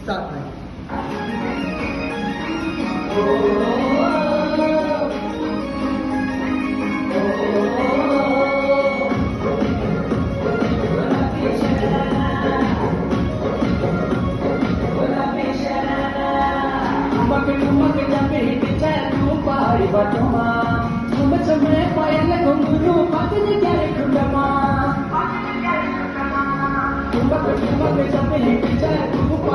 Start now. Hãy subscribe cho kênh Ghiền Mì Gõ để không bỏ lỡ những video hấp dẫn.